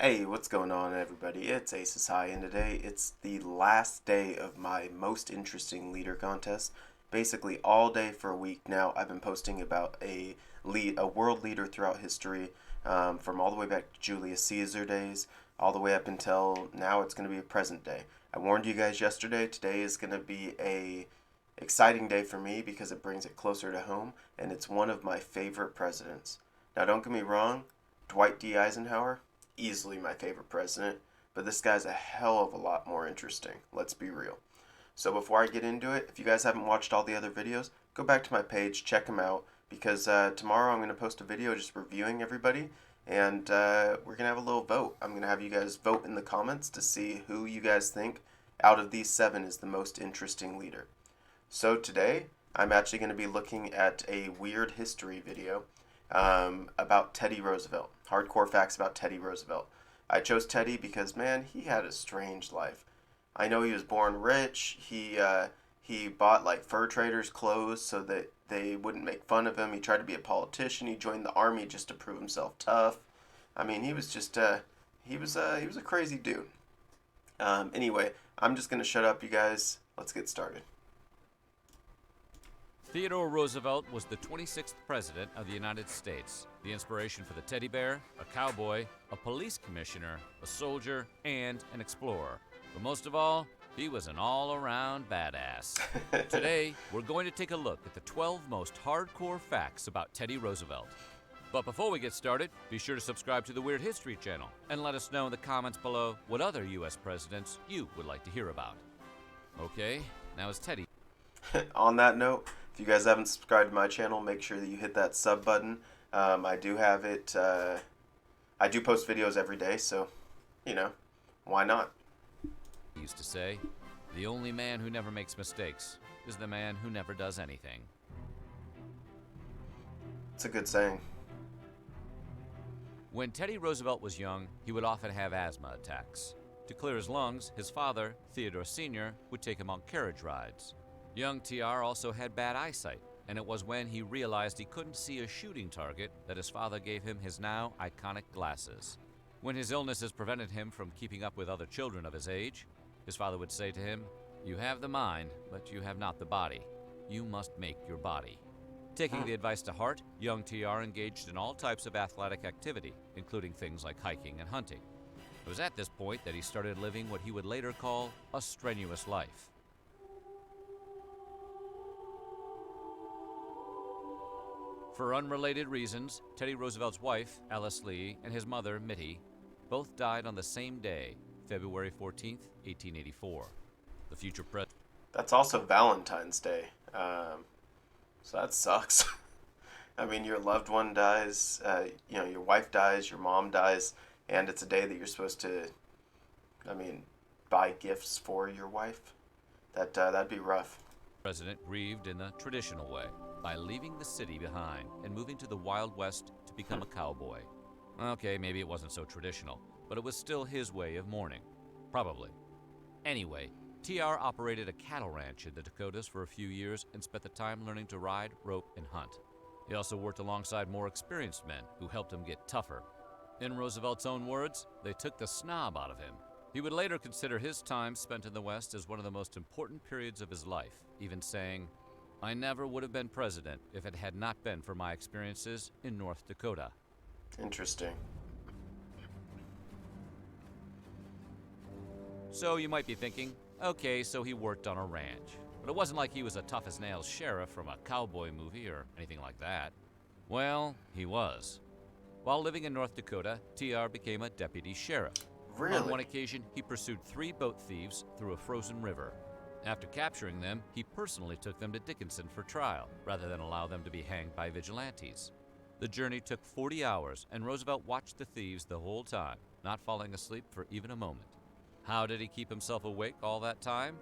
Hey, what's going on, everybody? It's Aces High, and today it's the last day of my most interesting leader contest. Basically, all day for a week now, I've been posting about a world leader throughout history, from all the way back to Julius Caesar days, all the way up until now. It's going to be a present day. I warned you guys yesterday. Today is going to be a exciting day for me because it brings it closer to home, and it's one of my favorite presidents. Now, don't get me wrong, Dwight D. Eisenhower, easily my favorite president, but this guy's a hell of a lot more interesting. Let's be real. So before I get into it, if you guys haven't watched all the other videos, go back to my page, check them out, because tomorrow I'm going to post a video just reviewing everybody, and we're going to have a little vote. I'm going to have you guys vote in the comments to see who you guys think out of these 7 is the most interesting leader. So today, I'm actually going to be looking at a weird history video about Teddy Roosevelt. Hardcore facts about Teddy Roosevelt. I chose Teddy because, man, he had a strange life. I know he was born rich. He bought like fur traders' clothes so that they wouldn't make fun of him. He tried to be a politician. He joined the army just to prove himself tough. I mean, he was just he was a crazy dude. Anyway, I'm just gonna shut up, you guys. Let's get started. Theodore Roosevelt was the 26th President of the United States, the inspiration for the teddy bear, a cowboy, a police commissioner, a soldier, and an explorer. But most of all, he was an all-around badass. Today, we're going to take a look at the 12 most hardcore facts about Teddy Roosevelt. But before we get started, be sure to subscribe to the Weird History channel and let us know in the comments below what other U.S. presidents you would like to hear about. Okay, now is Teddy. On that note, if you guys haven't subscribed to my channel, make sure that you hit that sub button. I do have it. I do post videos every day, so why not? He used to say, the only man who never makes mistakes is the man who never does anything. It's a good saying. When Teddy Roosevelt was young, he would often have asthma attacks. To clear his lungs, his father, Theodore Sr., would take him on carriage rides. Young TR also had bad eyesight, and it was when he realized he couldn't see a shooting target that his father gave him his now iconic glasses. When his illnesses prevented him from keeping up with other children of his age, his father would say to him, "You have the mind, but you have not the body. You must make your body." Taking the advice to heart, young TR engaged in all types of athletic activity, including things like hiking and hunting. It was at this point that he started living what he would later call a strenuous life. For unrelated reasons, Teddy Roosevelt's wife, Alice Lee, and his mother, Mittie, both died on the same day, February 14th, 1884. The future president. That's also Valentine's Day, so that sucks. I mean, your loved one dies. Your wife dies, your mom dies, and it's a day that you're supposed to, buy gifts for your wife. That'd be rough. President grieved in the traditional way, by leaving the city behind and moving to the Wild West to become a cowboy. Okay, maybe it wasn't so traditional, but it was still his way of mourning. Probably. Anyway, TR operated a cattle ranch in the Dakotas for a few years and spent the time learning to ride, rope, and hunt. He also worked alongside more experienced men who helped him get tougher. In Roosevelt's own words, they took the snob out of him. He would later consider his time spent in the West as one of the most important periods of his life, even saying, "I never would have been president if it had not been for my experiences in North Dakota." Interesting. So you might be thinking, okay, so he worked on a ranch. But it wasn't like he was a tough-as-nails sheriff from a cowboy movie or anything like that. Well, he was. While living in North Dakota, TR became a deputy sheriff. Really? On one occasion, he pursued 3 boat thieves through a frozen river. After capturing them, he personally took them to Dickinson for trial, rather than allow them to be hanged by vigilantes. The journey took 40 hours, and Roosevelt watched the thieves the whole time, not falling asleep for even a moment. How did he keep himself awake all that time?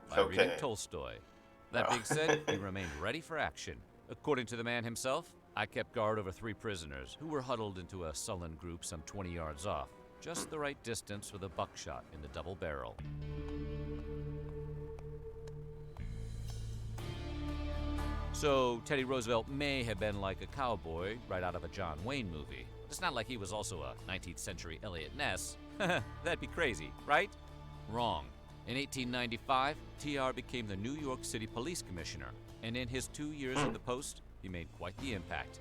By reading Tolstoy. That being said, he remained ready for action. According to the man himself, "I kept guard over 3 prisoners, who were huddled into a sullen group some 20 yards off, just the right distance for the buckshot in the double barrel." So Teddy Roosevelt may have been like a cowboy right out of a John Wayne movie, It's not like he was also a 19th century Eliot Ness. That'd be crazy, right? Wrong. In 1895, TR became the New York City Police Commissioner, and in his 2 years in the post, he made quite the impact.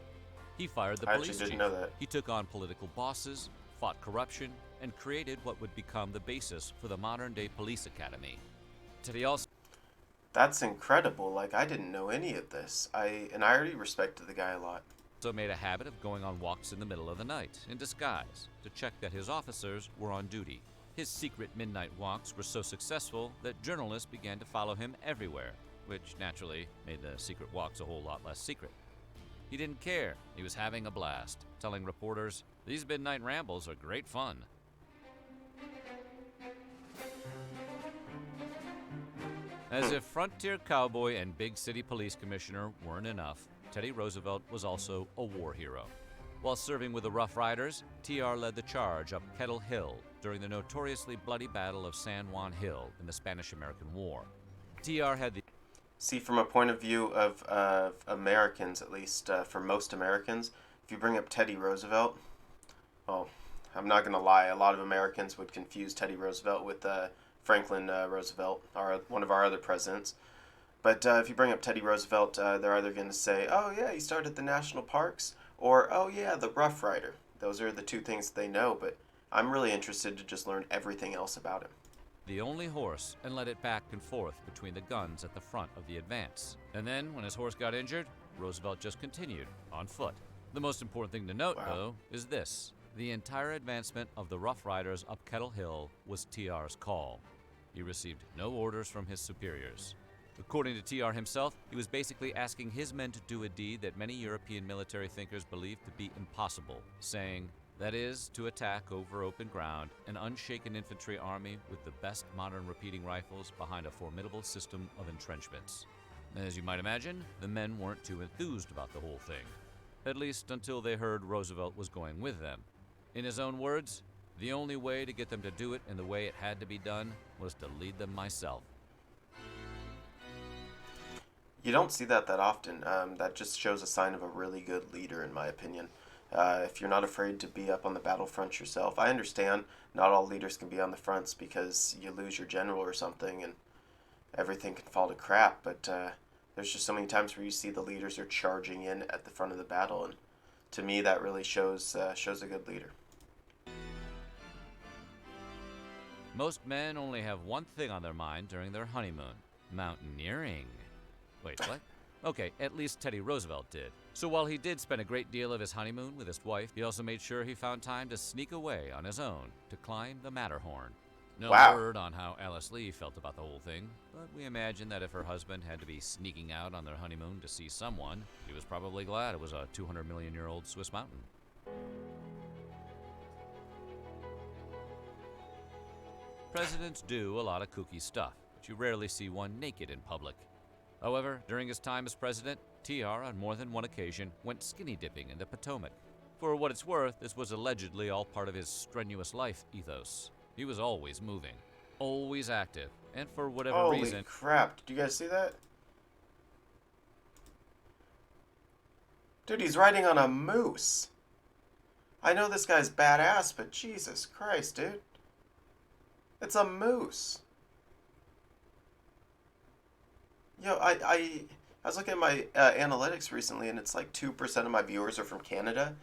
He fired the I police actually chief. didn't know that. He took on political bosses, fought corruption, and created what would become the basis for the modern-day police academy. Teddy also That's incredible. Like, I didn't know any of this. I already respected the guy a lot. made a habit of going on walks in the middle of the night, in disguise, to check that his officers were on duty. His secret midnight walks were so successful that journalists began to follow him everywhere, which naturally made the secret walks a whole lot less secret. He didn't care. He was having a blast, telling reporters, "These midnight rambles are great fun." As if frontier cowboy and big city police commissioner weren't enough, Teddy Roosevelt was also a war hero. While serving with the Rough Riders, TR led the charge up Kettle Hill during the notoriously bloody Battle of San Juan Hill in the Spanish-American War. TR had the See, from a point of view of Americans, at least for most Americans, if you bring up Teddy Roosevelt, well, I'm not going to lie, a lot of Americans would confuse Teddy Roosevelt with Franklin Roosevelt, one of our other presidents. But if you bring up Teddy Roosevelt, they're either going to say, oh yeah, he started the national parks, or oh yeah, the Rough Rider. Those are the two things that they know, but I'm really interested to just learn everything else about him. the only horse and led it back and forth between the guns at the front of the advance. And then, when his horse got injured, Roosevelt just continued, on foot. The most important thing to note, though, is this. The entire advancement of the Rough Riders up Kettle Hill was TR's call. He received no orders from his superiors. According to TR himself, he was basically asking his men to do a deed that many European military thinkers believed to be impossible, saying, that is, to attack over open ground an unshaken infantry army with the best modern repeating rifles behind a formidable system of entrenchments. As you might imagine, the men weren't too enthused about the whole thing, at least until they heard Roosevelt was going with them. In his own words, the only way to get them to do it in the way it had to be done was to lead them myself. You don't see that often. That just shows a sign of a really good leader, in my opinion. If you're not afraid to be up on the battlefront yourself, I understand not all leaders can be on the fronts because you lose your general or something and everything can fall to crap, but there's just so many times where you see the leaders are charging in at the front of the battle, and to me that really shows a good leader. Most men only have one thing on their mind during their honeymoon: mountaineering. Wait, what? Okay, at least Teddy Roosevelt did. So while he did spend a great deal of his honeymoon with his wife, he also made sure he found time to sneak away on his own to climb the Matterhorn. No word on how Alice Lee felt about the whole thing, but we imagine that if her husband had to be sneaking out on their honeymoon to see someone, he was probably glad it was a 200-million-year-old Swiss mountain. Presidents do a lot of kooky stuff, but you rarely see one naked in public. However, during his time as president, TR on more than one occasion went skinny dipping in the Potomac. For what it's worth, this was allegedly all part of his strenuous life ethos. He was always moving, always active, and for whatever reason... Holy crap, did you guys see that? Dude, he's riding on a moose. I know this guy's badass, but Jesus Christ, dude. It's a moose. Yo, I was looking at my analytics recently, and it's like 2% of my viewers are from Canada.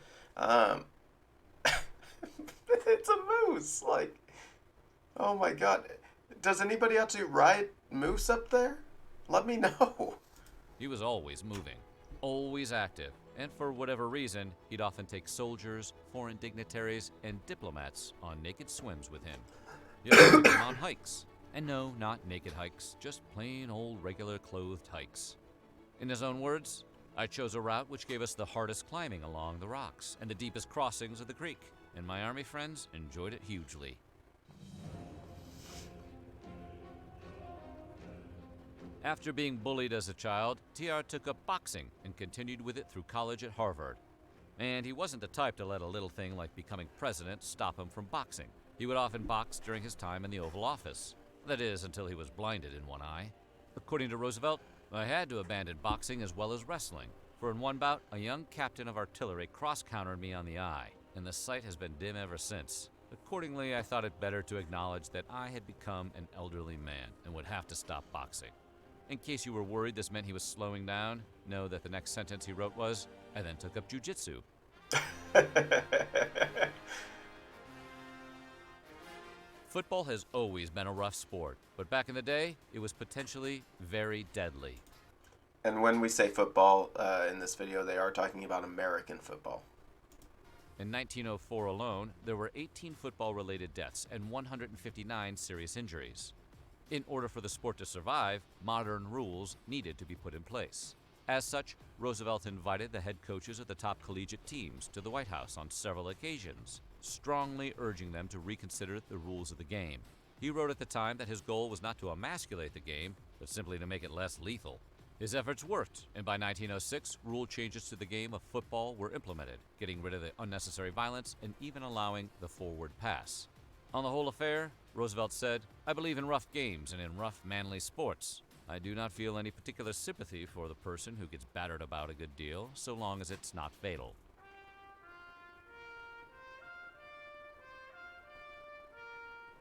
It's a moose. Like, oh my god. Does anybody actually ride moose up there? Let me know. He was always moving, always active, and for whatever reason, he'd often take soldiers, foreign dignitaries, and diplomats on naked swims with him. He also took them on hikes. And no, not naked hikes, just plain old regular clothed hikes. In his own words, I chose a route which gave us the hardest climbing along the rocks and the deepest crossings of the creek, and my army friends enjoyed it hugely. After being bullied as a child, TR took up boxing and continued with it through college at Harvard. And he wasn't the type to let a little thing like becoming president stop him from boxing. He would often box during his time in the Oval Office. That is, until he was blinded in one eye. According to Roosevelt, I had to abandon boxing as well as wrestling, for in one bout, a young captain of artillery cross-countered me on the eye, and the sight has been dim ever since. Accordingly, I thought it better to acknowledge that I had become an elderly man and would have to stop boxing. In case you were worried this meant he was slowing down, know that the next sentence he wrote was, I then took up jiu-jitsu. Football has always been a rough sport, but back in the day, it was potentially very deadly. And when we say football in this video, they are talking about American football. In 1904 alone, there were 18 football-related deaths and 159 serious injuries. In order for the sport to survive, modern rules needed to be put in place. As such, Roosevelt invited the head coaches of the top collegiate teams to the White House on several occasions, strongly urging them to reconsider the rules of the game. He wrote at the time that his goal was not to emasculate the game, but simply to make it less lethal. His efforts worked, and by 1906, rule changes to the game of football were implemented, getting rid of the unnecessary violence and even allowing the forward pass. On the whole affair, Roosevelt said, I believe in rough games and in rough, manly sports. I do not feel any particular sympathy for the person who gets battered about a good deal, so long as it's not fatal.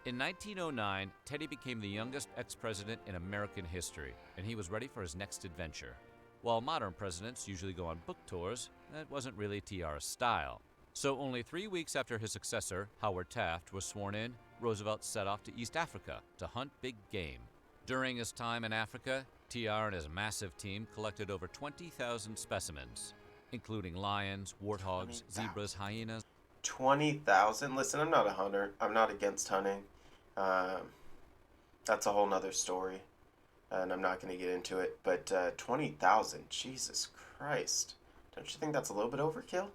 In 1909, Teddy became the youngest ex-president in American history, and he was ready for his next adventure. While modern presidents usually go on book tours, that wasn't really TR's style. So only 3 weeks after his successor, Howard Taft, was sworn in, Roosevelt set off to East Africa to hunt big game. During his time in Africa, TR and his massive team collected over 20,000 specimens, including lions, warthogs, zebras, hyenas. 20,000? Listen, I'm not a hunter. I'm not against hunting. That's a whole nother story, and I'm not going to get into it. But 20,000, Jesus Christ. Don't you think that's a little bit overkill?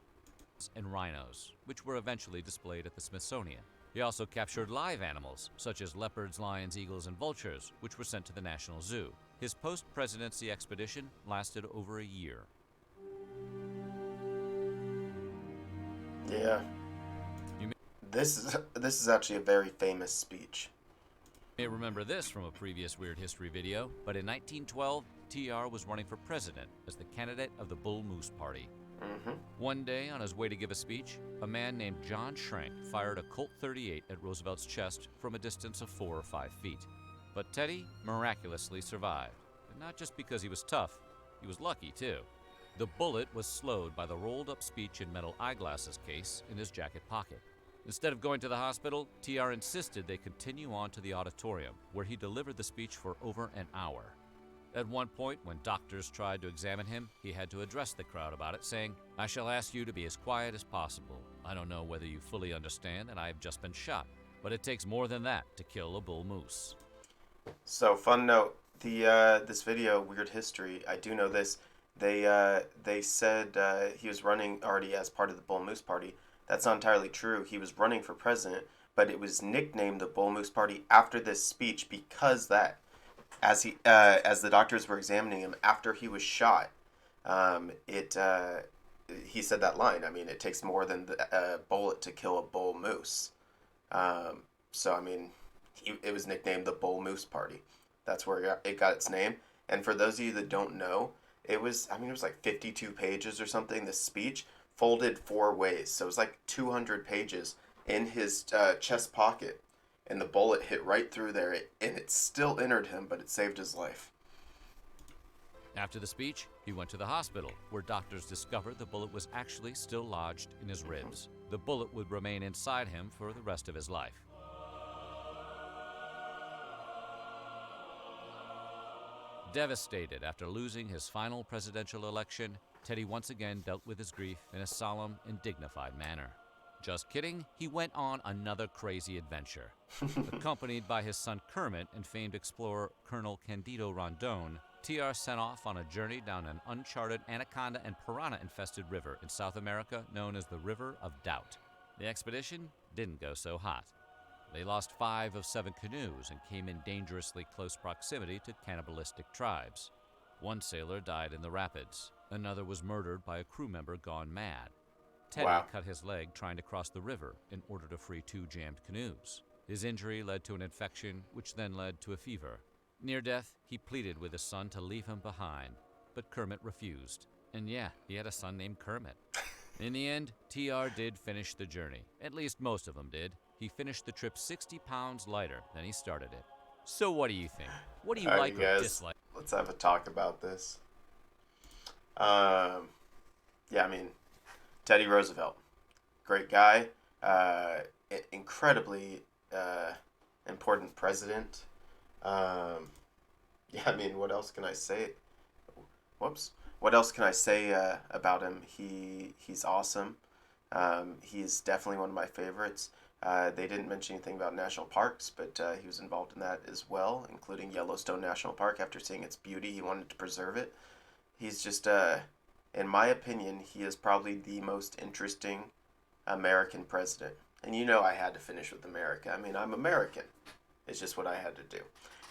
And rhinos, which were eventually displayed at the Smithsonian. He also captured live animals, such as leopards, lions, eagles, and vultures, which were sent to the National Zoo. His post-presidency expedition lasted over a year. Yeah. This is actually a very famous speech. You may remember this from a previous Weird History video, but in 1912, TR was running for president as the candidate of the Bull Moose Party. One day, on his way to give a speech, a man named John Schrank fired a Colt 38 at Roosevelt's chest from a distance of 4 or 5 feet. But Teddy miraculously survived, and not just because he was tough, he was lucky too. The bullet was slowed by the rolled-up speech and metal eyeglasses case in his jacket pocket. Instead of going to the hospital, TR insisted they continue on to the auditorium, where he delivered the speech for over an hour. At one point, when doctors tried to examine him, he had to address the crowd about it, saying, I shall ask you to be as quiet as possible. I don't know whether you fully understand that I have just been shot, but it takes more than that to kill a bull moose. So, fun note, this video, Weird History, I do know this, they said he was running already as part of the Bull Moose Party. That's not entirely true. He was running for president, but it was nicknamed the Bull Moose Party after this speech because that, as the doctors were examining him after he was shot, he said that line. I mean, it takes more than a bullet to kill a bull moose. So I mean, it was nicknamed the Bull Moose Party. That's where it got its name. And for those of you that don't know, it was like 52 pages or something. This speech folded 4 ways, so it was like 200 pages in his chest pocket. And the bullet hit right through there, and it still entered him, but it saved his life. After the speech, he went to the hospital, where doctors discovered the bullet was actually still lodged in his ribs. The bullet would remain inside him for the rest of his life. Devastated after losing his final presidential election, Teddy once again dealt with his grief in a solemn and dignified manner. Just kidding, he went on another crazy adventure. Accompanied by his son Kermit and famed explorer Colonel Candido Rondon, TR set off on a journey down an uncharted anaconda and piranha-infested river in South America known as the River of Doubt. The expedition didn't go so hot. They lost 5 of 7 canoes and came in dangerously close proximity to cannibalistic tribes. One sailor died in the rapids. Another was murdered by a crew member gone mad. Teddy cut his leg trying to cross the river in order to free 2 jammed canoes. His injury led to an infection, which then led to a fever. Near death, he pleaded with his son to leave him behind, but Kermit refused. And yeah, he had a son named Kermit. In the end, TR did finish the journey. At least most of them did. He finished the trip 60 pounds lighter than he started it. So what do you think? What do you Alright, like you or guys, dislike? let's have a talk about this. Um, yeah, I mean, Teddy Roosevelt, great guy, uh, incredibly important president. Um, yeah, I mean, what else can I say? Whoops. What else can I say about him? He's awesome. He's definitely one of my favorites. They didn't mention anything about national parks, but he was involved in that as well, including Yellowstone National Park. After seeing its beauty, he wanted to preserve it. He's just, in my opinion, he is probably the most interesting American president. And you know I had to finish with America. I mean, I'm American. It's just what I had to do.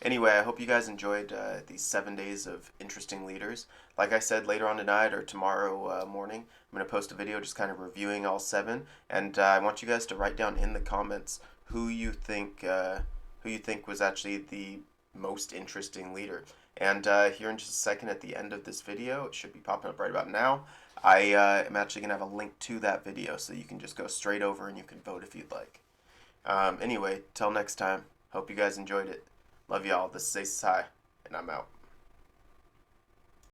Anyway, I hope you guys enjoyed these 7 days of interesting leaders. Like I said, later on tonight or tomorrow morning, I'm going to post a video just kind of reviewing all seven, and I want you guys to write down in the comments who you think was actually the most interesting leader. And here in just a second, at the end of this video, it should be popping up right about now. I am actually going to have a link to that video, so you can just go straight over and you can vote if you'd like. Anyway, till next time. Hope you guys enjoyed it. Love y'all. This is Ace High, and I'm out.